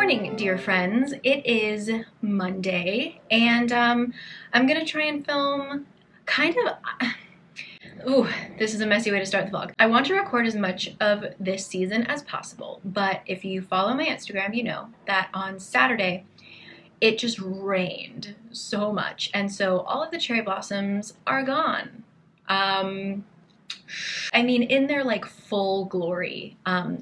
morning, dear friends. It is Monday, and I'm gonna try and film kind of... Ooh, this is a messy way to start the vlog. I want to record as much of this season as possible, but if you follow my Instagram, you know that on Saturday, it just rained so much, and so all of the cherry blossoms are gone. I mean, in their like full glory,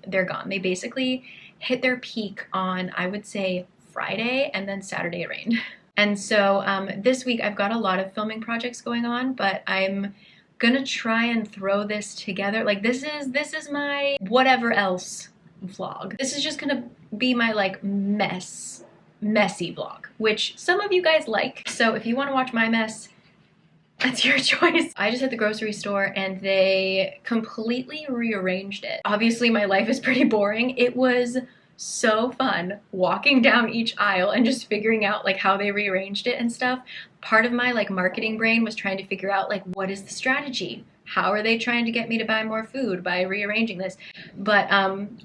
they're gone. They basically hit their peak on, I would say, Friday, and then Saturday it rained. And so this week I've got a lot of filming projects going on, but I'm gonna try and throw this together. Like this is my whatever else vlog. This is just gonna be my like messy vlog, which some of you guys like. So if you want to watch my mess, that's your choice. I just hit the grocery store and they completely rearranged it. Obviously my life is pretty boring. It was so fun walking down each aisle and just figuring out like how they rearranged it and stuff. Part of my like marketing brain was trying to figure out like, what is the strategy? How are they trying to get me to buy more food by rearranging this? But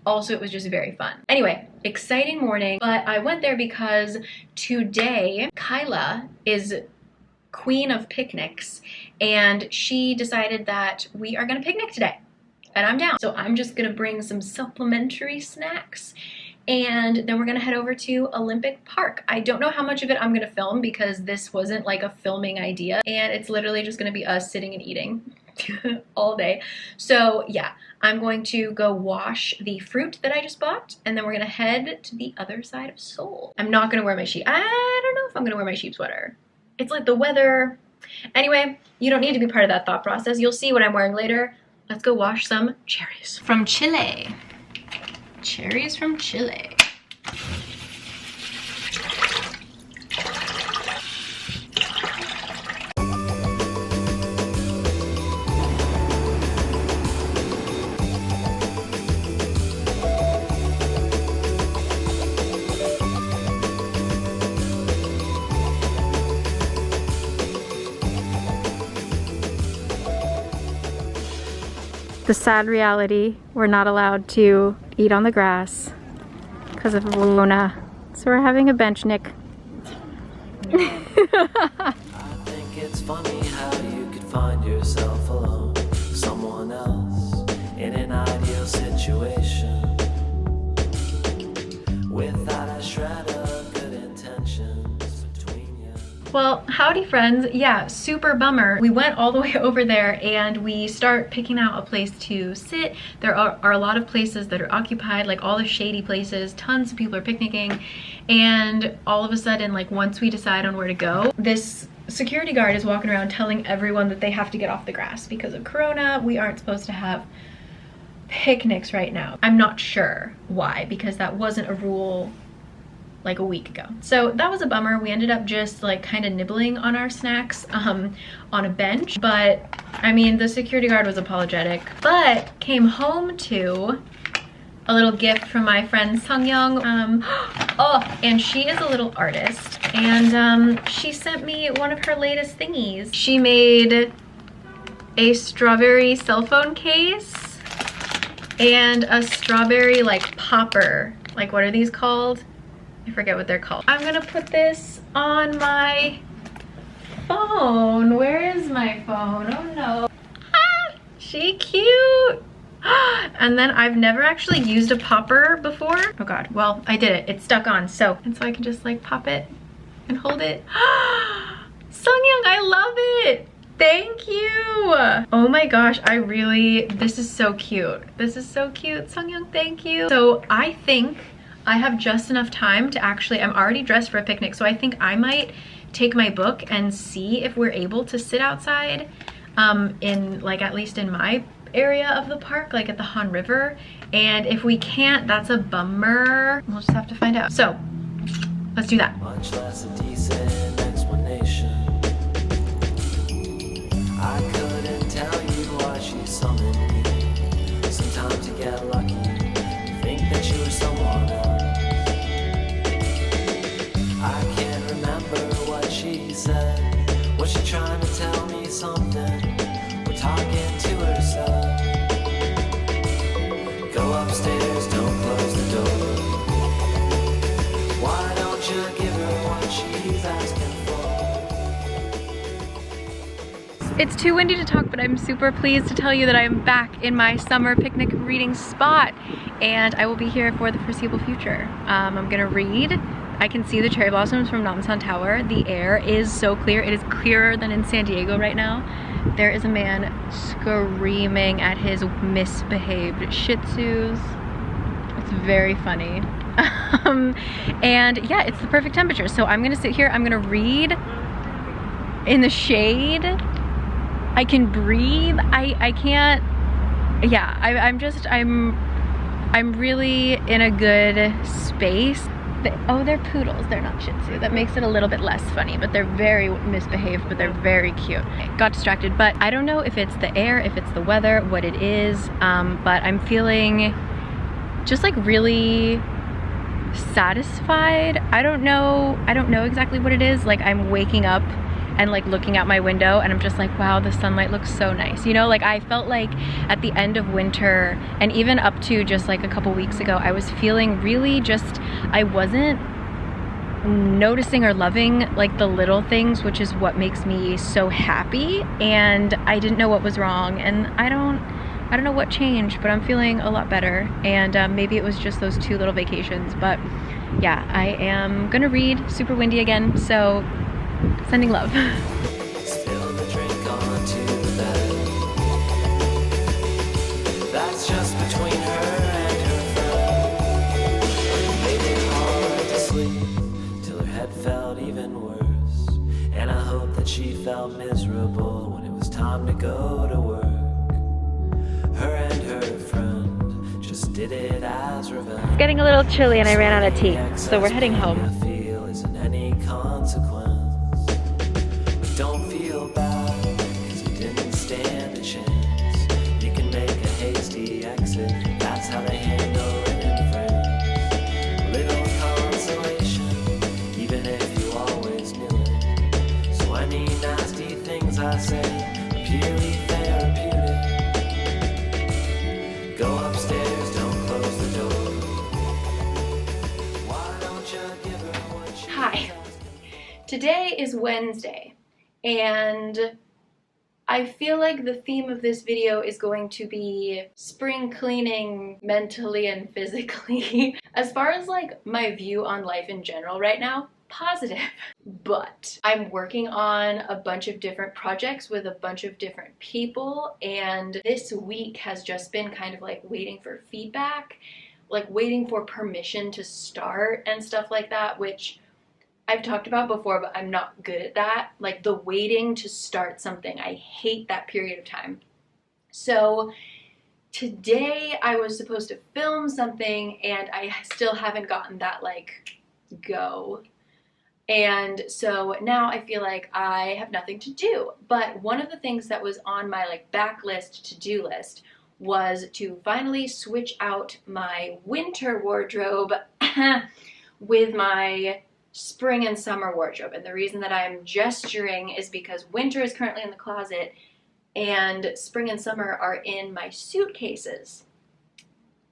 also it was just very fun. Anyway, exciting morning, but I went there because today Kyla is queen of picnics, and she decided that we are gonna picnic today, and I'm down. So I'm just gonna bring some supplementary snacks, and then we're gonna head over to Olympic Park. I don't know how much of it I'm gonna film because this wasn't like a filming idea, and it's literally just gonna be us sitting and eating all day. So yeah, I'm going to go wash the fruit that I just bought, and then we're gonna head to the other side of Seoul. I'm not gonna wear my sheep. I don't know if I'm gonna wear my sheep sweater. It's like the weather. Anyway, you don't need to be part of that thought process. You'll see what I'm wearing later. Let's go wash some cherries from Chile. Cherries from Chile. The sad reality, we're not allowed to eat on the grass because of Luna. So we're having a benchnik. I think it's funny how you could find yourself alone, someone else in an ideal situation, without a shred of good intentions between you. Well, howdy friends. Yeah, super bummer. We went all the way over there and we start picking out a place to sit. There are a lot of places that are occupied, like all the shady places, tons of people are picnicking, and all of a sudden, like once we decide on where to go, this security guard is walking around telling everyone that they have to get off the grass because of Corona. We aren't supposed to have picnics right now. I'm not sure why, because that wasn't a rule like a week ago. So that was a bummer. We ended up just like kind of nibbling on our snacks on a bench, but I mean the security guard was apologetic, but came home to a little gift from my friend Sungyoung. Oh, and she is a little artist, and she sent me one of her latest thingies. She made a strawberry cell phone case and a strawberry like popper. Like, what are these called? I forget what they're called. I'm gonna put this on my phone. Where is my phone? Oh no. Ah, she cute. And then I've never actually used a popper before. Oh god, well, I did it. It's stuck on, so. And so I can just like pop it and hold it. Sungyoung, I love it. Thank you. Oh my gosh, this is so cute. This is so cute. Sungyoung, thank you. So I think I have just enough time to actually, I'm already dressed for a picnic, so I think I might take my book and see if we're able to sit outside in like at least in my area of the park, like at the Han River. And if we can't, that's a bummer. We'll just have to find out. So let's do that. Much less a decent explanation. I couldn't tell you why she summoned me. Sometimes you get lucky, you think that you were someone else. I can't remember what she said. Was she trying to tell me something? We're talking to herself. Go upstairs, don't close the door. It's too windy to talk, but I'm super pleased to tell you that I am back in my summer picnic reading spot, and I will be here for the foreseeable future. I'm gonna read. I can see the cherry blossoms from Namsan Tower. The air is so clear. It is clearer than in San Diego right now. There is a man screaming at his misbehaved Shih Tzus. It's very funny. And yeah, it's the perfect temperature. So I'm gonna sit here, I'm gonna read in the shade. I can breathe. I can't, yeah, I'm really in a good space. Oh, they're poodles, they're not Shih Tzu. That makes it a little bit less funny, but they're very misbehaved, but they're very cute. Got distracted, but I don't know if it's the air, if it's the weather, what it is, but I'm feeling just like really satisfied. I don't know exactly what it is. Like, I'm waking up and like looking out my window and I'm just like, wow, the sunlight looks so nice. You know, like I felt like at the end of winter and even up to just like a couple weeks ago, I was feeling really just, I wasn't noticing or loving like the little things, which is what makes me so happy. And I didn't know what was wrong, and I don't know what changed, but I'm feeling a lot better. And maybe it was just those 2 little vacations, but yeah, I am gonna read. Super windy again, so sending love. Spill the drink onto the bed. That's just between her and her friend. Made it hard to sleep till her head felt even worse. And I hope that she felt miserable when it was time to go to work. Her and her friend just did it as revenge. It's getting a little chilly and I ran out of tea, so we're heading home. I feel isn't any consequence. Don't feel bad, cause you didn't stand a chance. You can make a hasty exit, that's how they handle it in France. Little consolation, even if you always knew it. So any nasty things I say are purely therapeutic. Go upstairs, don't close the door. Why don't you give her what she Hi. Today is Wednesday, and I feel like the theme of this video is going to be spring cleaning mentally and physically. As far as like my view on life in general right now, positive. But I'm working on a bunch of different projects with a bunch of different people, and this week has just been kind of like waiting for feedback, like waiting for permission to start and stuff like that, which I've talked about before, but I'm not good at that. Like the waiting to start something. I hate that period of time. So today I was supposed to film something and I still haven't gotten that like go. And so now I feel like I have nothing to do. But one of the things that was on my like backlist to-do list was to finally switch out my winter wardrobe with my spring and summer wardrobe. And the reason that I'm gesturing is because winter is currently in the closet and spring and summer are in my suitcases.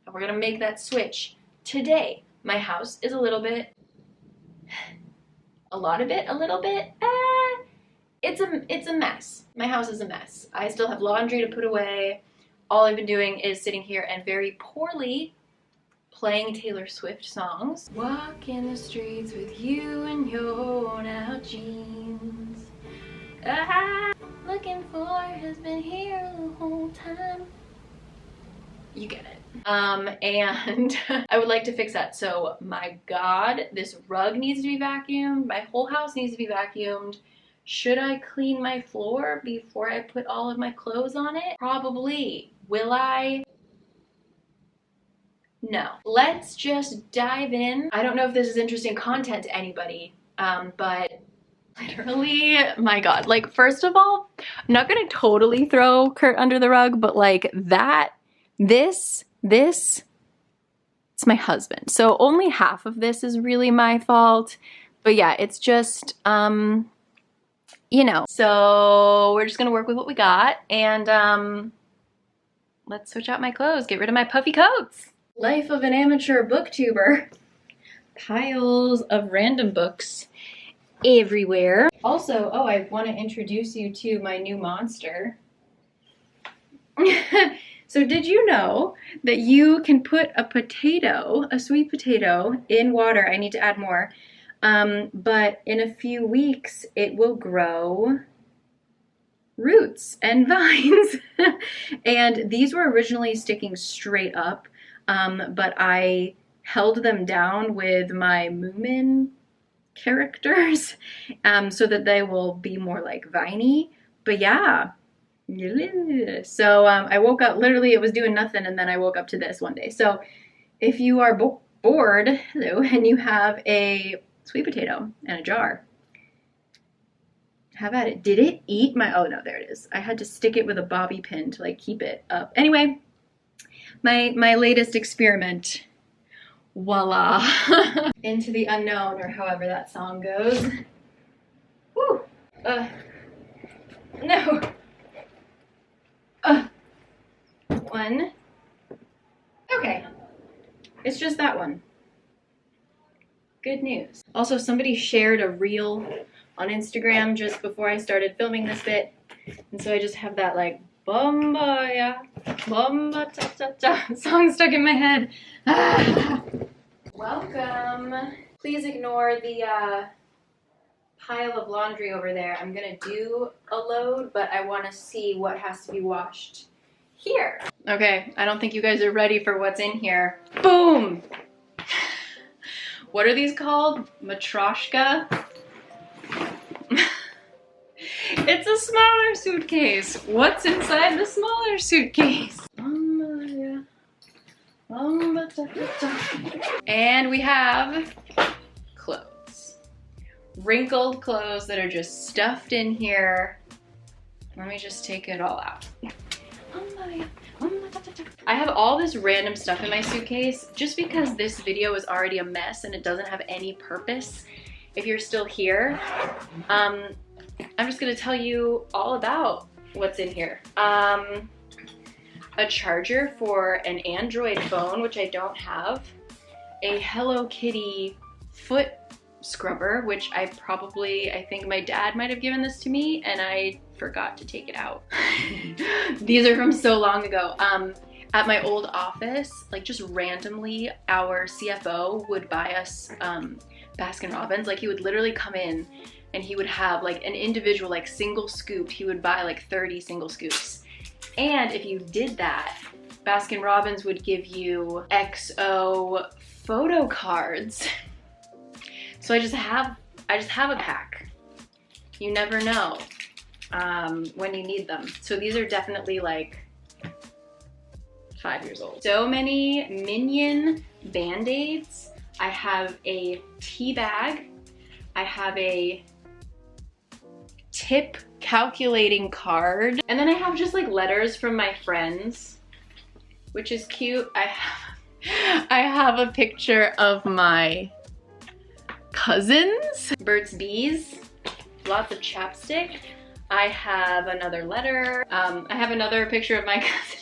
And we're gonna make that switch today. My house is a little bit, it's a mess. My house is a mess. I still have laundry to put away. All I've been doing is sitting here and very poorly playing Taylor Swift songs. Walking the streets with you in your worn out jeans. Looking for has been here the whole time. You get it. And I would like to fix that. So my God, this rug needs to be vacuumed. My whole house needs to be vacuumed. Should I clean my floor before I put all of my clothes on it? Probably. Will I? No. Let's just dive in. I don't know if this is interesting content to anybody, but literally, my God. Like, first of all, I'm not gonna totally throw Kurt under the rug, but like this, it's my husband. So only half of this is really my fault. But yeah, it's just, you know. So we're just gonna work with what we got, and let's switch out my clothes, get rid of my puffy coats. Life of an amateur booktuber. Piles of random books. everywhere. Also, oh, I want to introduce you to my new monster. So did you know that you can put a potato, a sweet potato, in water? I need to add more. But in a few weeks, it will grow roots and vines. And these were originally sticking straight up, but I held them down with my Moomin characters so that they will be more like viney. But yeah. So I woke up, literally it was doing nothing, and then I woke up to this one day. So if you are bored, hello, and you have a sweet potato in a jar, have at it. Did it eat my, oh no, there it is. I had to stick it with a bobby pin to like keep it up. Anyway, my latest experiment, voila. Into the unknown, or however that song goes. Woo. No. One. Okay. It's just that one. Good news. Also, somebody shared a reel on Instagram just before I started filming this bit. And so I just have that like bomba ya, bomba cha cha cha song stuck in my head. Ah. Welcome. Please ignore the pile of laundry over there. I'm gonna do a load, but I want to see what has to be washed here. Okay, I don't think you guys are ready for what's in here. Boom! What are these called? Matryoshka? It's a smaller suitcase. What's inside the smaller suitcase? And we have clothes. Wrinkled clothes that are just stuffed in here. Let me just take it all out. I have all this random stuff in my suitcase just because this video is already a mess and it doesn't have any purpose. If you're still here, I'm just gonna tell you all about what's in here. A charger for an Android phone, which I don't have. A Hello Kitty foot scrubber, which I think my dad might have given this to me and I forgot to take it out. These are from so long ago. At my old office, like just randomly, our CFO would buy us Baskin Robbins. Like he would literally come in and he would have like an individual, like single scoop. He would buy like 30 single scoops. And if you did that, Baskin Robbins would give you XO photo cards. So I just have a pack. You never know when you need them. So these are definitely like 5 years old. So many Minion Band-Aids. I have a tea bag. I have a tip calculating card. And then I have just like letters from my friends, which is cute. I have a picture of my cousins. Burt's Bees. Lots of chapstick. I have another letter. I have another picture of my cousin.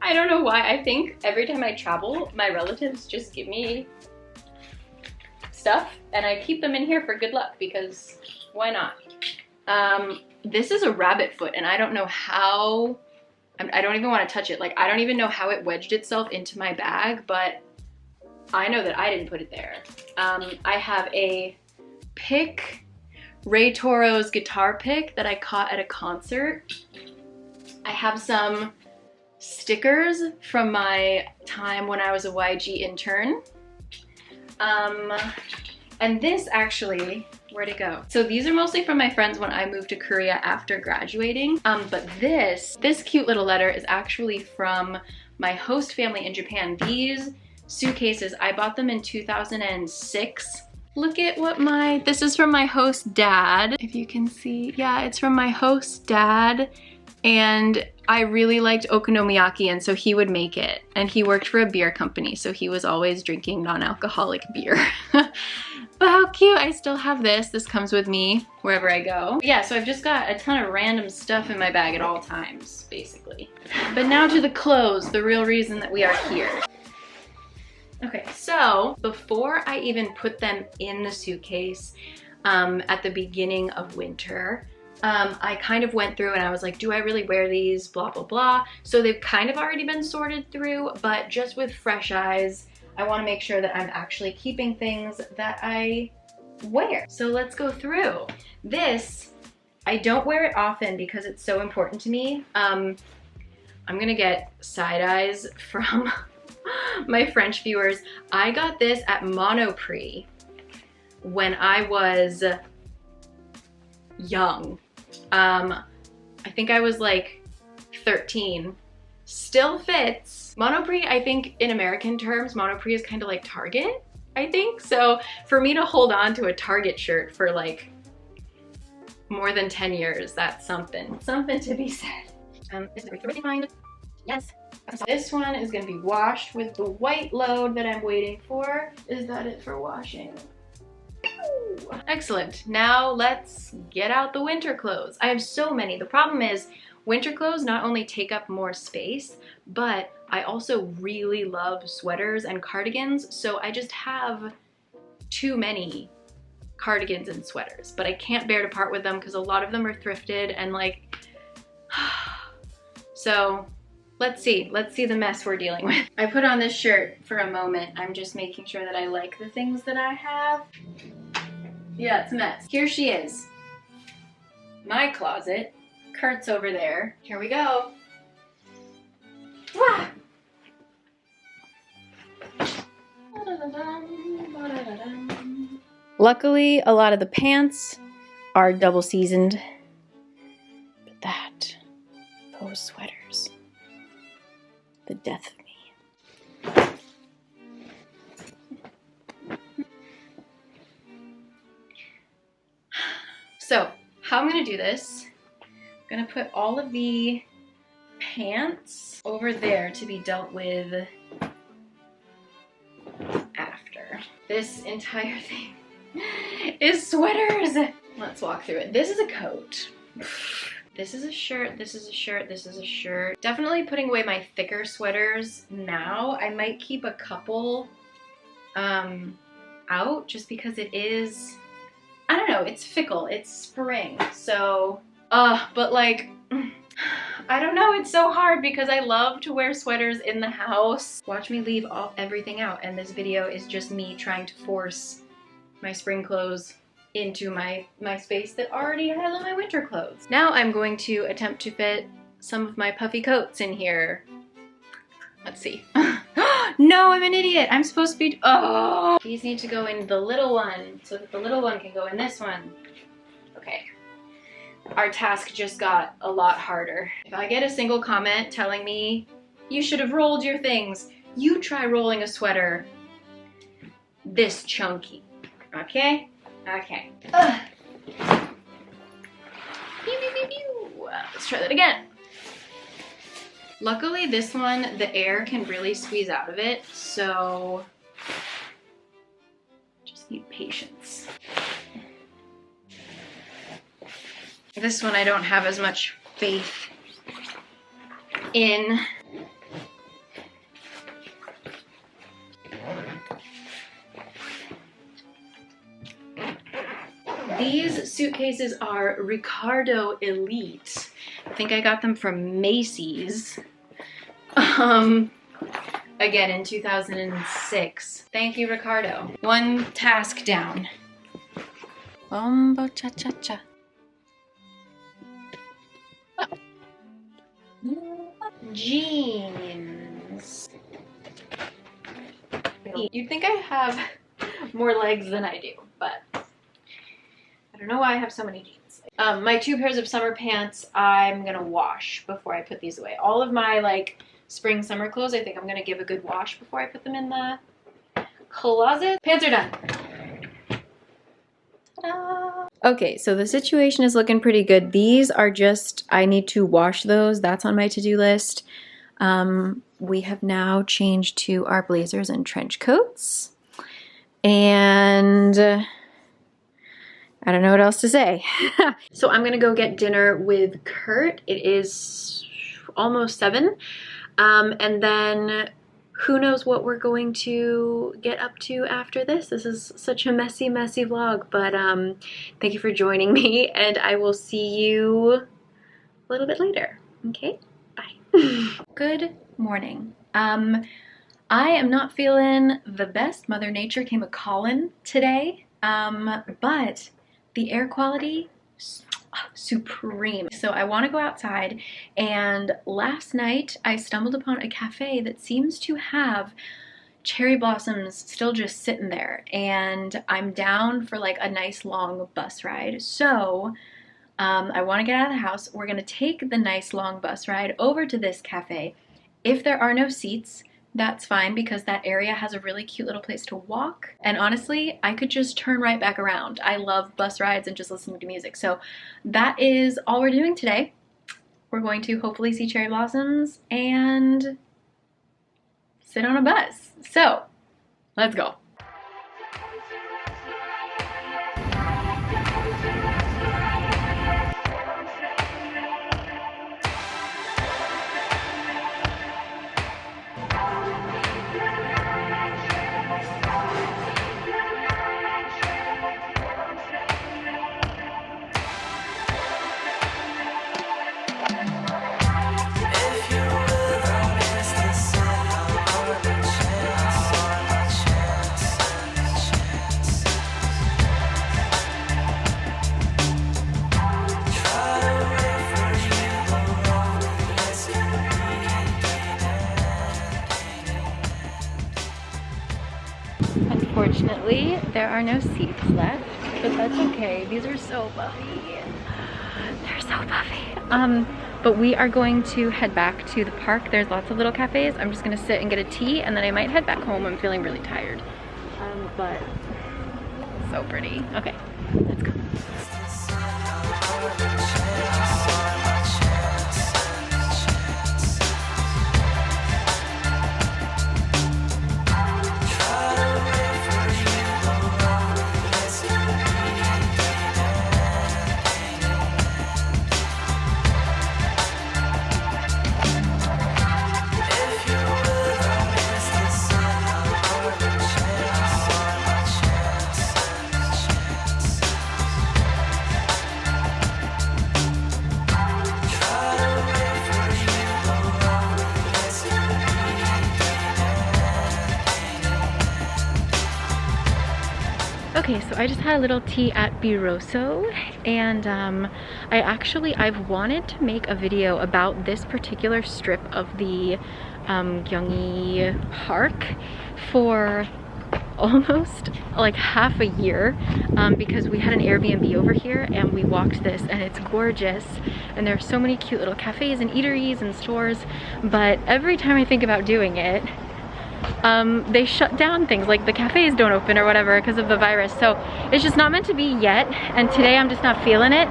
I don't know why. I think every time I travel, my relatives just give me stuff and I keep them in here for good luck because why not? This is a rabbit foot and I don't know how, I don't even want to touch it. Like I don't even know how it wedged itself into my bag, but I know that I didn't put it there. I have a pick, Ray Toro's guitar pick that I caught at a concert. I have some stickers from my time when I was a YG intern. And this actually, where'd it go? So these are mostly from my friends when I moved to Korea after graduating. But this cute little letter is actually from my host family in Japan. These suitcases, I bought them in 2006. Look at what this is from my host dad. If you can see, yeah, it's from my host dad. And I really liked okonomiyaki, and so he would make it. And he worked for a beer company, so he was always drinking non-alcoholic beer. But how cute, I still have this. This comes with me wherever I go. Yeah, so I've just got a ton of random stuff in my bag at all times, basically. But now to the clothes, the real reason that we are here. Okay, so before I even put them in the suitcase at the beginning of winter, I kind of went through and I was like, do I really wear these? Blah, blah, blah. So they've kind of already been sorted through, but just with fresh eyes, I want to make sure that I'm actually keeping things that I wear. So let's go through. This, I don't wear it often because it's so important to me. I'm gonna get side eyes from my French viewers. I got this at Monoprix when I was young. I think I was like 13. Still fits. Monoprix, I think in American terms, Monoprix is kind of like Target, I think. So for me to hold on to a Target shirt for like more than 10 years, that's something to be said. Is it really fine? Yes. This one is gonna be washed with the white load that I'm waiting for. Is that it for washing? Excellent. Now let's get out the winter clothes. I have so many. The problem is winter clothes not only take up more space, but I also really love sweaters and cardigans, so I just have too many cardigans and sweaters, but I can't bear to part with them because a lot of them are thrifted and like, so let's see the mess we're dealing with. I put on this shirt for a moment. I'm just making sure that I like the things that I have. Yeah, it's a mess. Here she is. My closet. Kurt's over there. Here we go. Wah! Luckily, a lot of the pants are double seasoned. But those sweaters, the death of me. So, how I'm gonna do this, I'm gonna put all of the pants over there to be dealt with after. This entire thing is sweaters. Let's walk through it. This is a coat. This is a shirt, this is a shirt, this is a shirt. Definitely putting away my thicker sweaters now. I might keep a couple out just because it is, I don't know, it's fickle, it's spring. So, but like, I don't know, it's so hard because I love to wear sweaters in the house. Watch me leave everything out, and this video is just me trying to force my spring clothes into my space that already has all my winter clothes. Now I'm going to attempt to fit some of my puffy coats in here. Let's see. No, I'm an idiot. I'm supposed to be, oh! These need to go in the little one so that the little one can go in this one. Okay. Our task just got a lot harder. If I get a single comment telling me, you should have rolled your things, you try rolling a sweater this chunky, okay? Okay. Pew, pew, pew, pew. Let's try that again. Luckily, this one, the air can really squeeze out of it, so just need patience. This one I don't have as much faith in. These suitcases are Ricardo Elite. I think I got them from Macy's. Again in 2006. Thank you, Ricardo. One task down. Bombo cha cha cha. Jeans. You'd think I have more legs than I do, but I don't know why I have so many jeans. My 2 pairs of summer pants I'm gonna wash before I put these away. All of my like spring summer clothes I think I'm gonna give a good wash before I put them in the closet. Pants are done. Ta-da! Okay, so the situation is looking pretty good. These are just, I need to wash those. That's on my to-do list. We have now changed to our blazers and trench coats. And I don't know what else to say. So I'm gonna go get dinner with Kurt. It is almost 7. And then who knows what we're going to get up to after this. This is such a messy vlog, but thank you for joining me, and I will see you a little bit later. Okay, bye. Good morning. I am not feeling the best. Mother Nature came a-callin' today, but the air quality, supreme. So I want to go outside, and last night I stumbled upon a cafe that seems to have cherry blossoms still just sitting there, and I'm down for like a nice long bus ride. So I want to get out of the house. We're gonna take the nice long bus ride over to this cafe. If there are no seats, that's fine, because that area has a really cute little place to walk. And honestly, I could just turn right back around. I love bus rides and just listening to music. So that is all we're doing today. We're going to hopefully see cherry blossoms and sit on a bus. So let's go. Unfortunately, there are no seats left, but that's okay. These are so puffy. They're so puffy. But we are going to head back to the park. There's lots of little cafes. I'm just gonna sit and get a tea, and then I might head back home. I'm feeling really tired. But so pretty. Okay, let's go. Okay, so I just had a little tea at Biroso, and I've wanted to make a video about this particular strip of the Gyeonggi Park for almost like half a year, because we had an Airbnb over here and we walked this, and it's gorgeous, and there are so many cute little cafes and eateries and stores, but every time I think about doing it, they shut down things, like the cafes don't open or whatever because of the virus. So it's just not meant to be yet, and today I'm just not feeling it.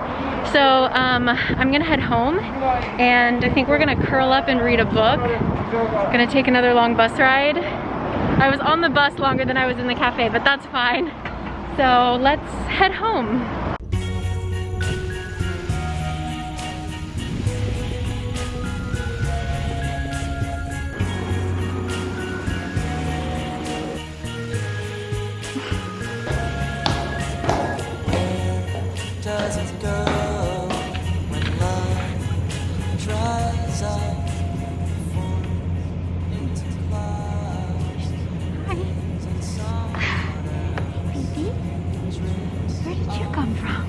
So I'm gonna head home, and I think we're gonna curl up and read a book. Gonna take another long bus ride. I was on the bus longer than I was in the cafe, but that's fine. So let's head home. Doesn't go when love dries up, form into clouds. Baby, where did you come from?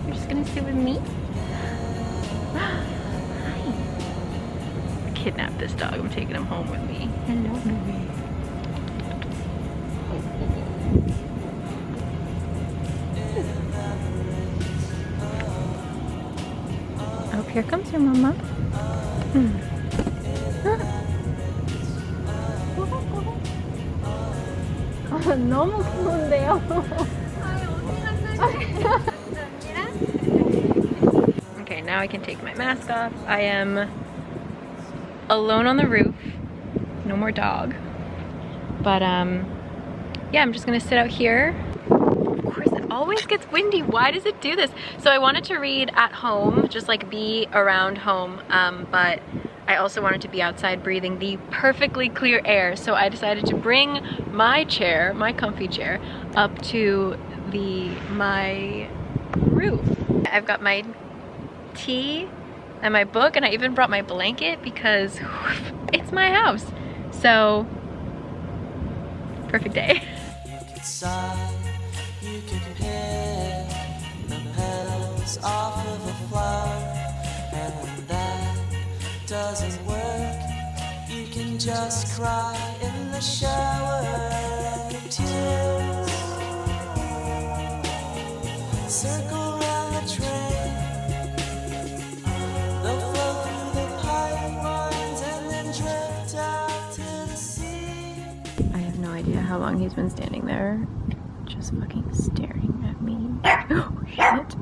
You're just gonna sit with me? Hi. Kidnap this dog. I'm taking him home with me. Hello, baby. Oh, here comes your mama. 너무 귀여운데요? 아니, 어디 갔나요? now I can take my mask off. I am alone on the roof. No more dog. But yeah, I'm just gonna sit out here. Of course, it always gets windy. Why does it do this? So I wanted to read at home, just like be around home, but I also wanted to be outside breathing the perfectly clear air. So I decided to bring my chair, my comfy chair, up to my roof. I've got my tea and my book, and I even brought my blanket because it's my house. So, perfect day. You could sigh, you could pick the petals off of a flower, and when that doesn't work, you can just cry in the shower, and your tears circle round the train. They'll flow through the pipelines and then drift out to the sea. I have no idea how long he's been standing there, just fucking staring at me. Oh shit.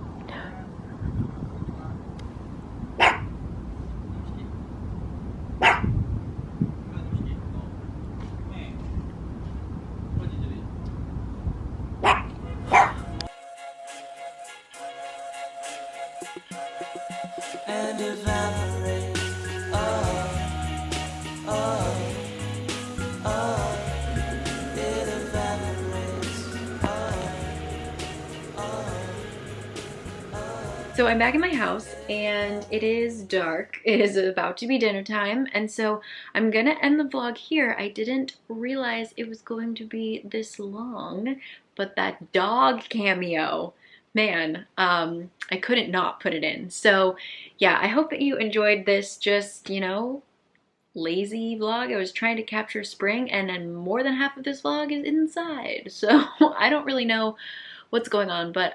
And evaporate. It evaporates. So I'm back in my house and it is dark. It is about to be dinner time, and so I'm gonna end the vlog here. I didn't realize it was going to be this long, but that dog cameo, man, I couldn't not put it in. So yeah, I hope that you enjoyed this just, you know, lazy vlog. I was trying to capture spring, and then more than half of this vlog is inside. So I don't really know what's going on, but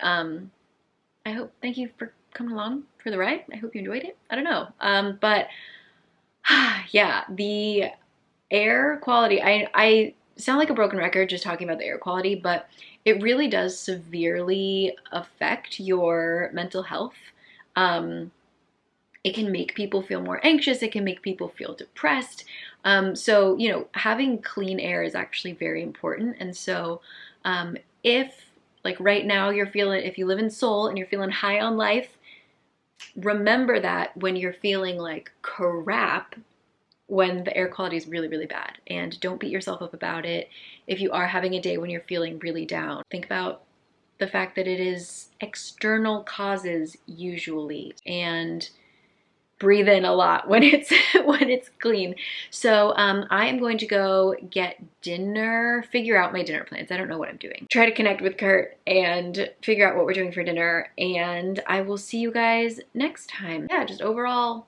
thank you for coming along for the ride. I hope you enjoyed it. I don't know. But yeah, the air quality, I sound like a broken record just talking about the air quality, but it really does severely affect your mental health. It can make people feel more anxious. It can make people feel depressed. So, you know, having clean air is actually very important. And so if, like right now, if you live in Seoul and you're feeling high on life, remember that when you're feeling like crap, when the air quality is really, really bad. And don't beat yourself up about it. If you are having a day when you're feeling really down, think about the fact that it is external causes usually, and breathe in a lot when it's clean. So I am going to go get dinner, figure out my dinner plans. I don't know what I'm doing. Try to connect with Kurt and figure out what we're doing for dinner, and I will see you guys next time. Yeah, just overall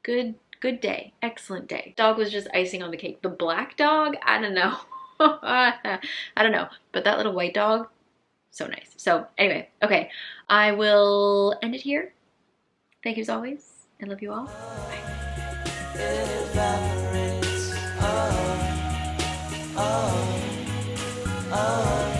good day, excellent day. Dog was just icing on the cake. The black dog, I don't know. I don't know, but that little white dog, so nice. So anyway, okay, I will end it here. Thank you as always. I love you all. Bye.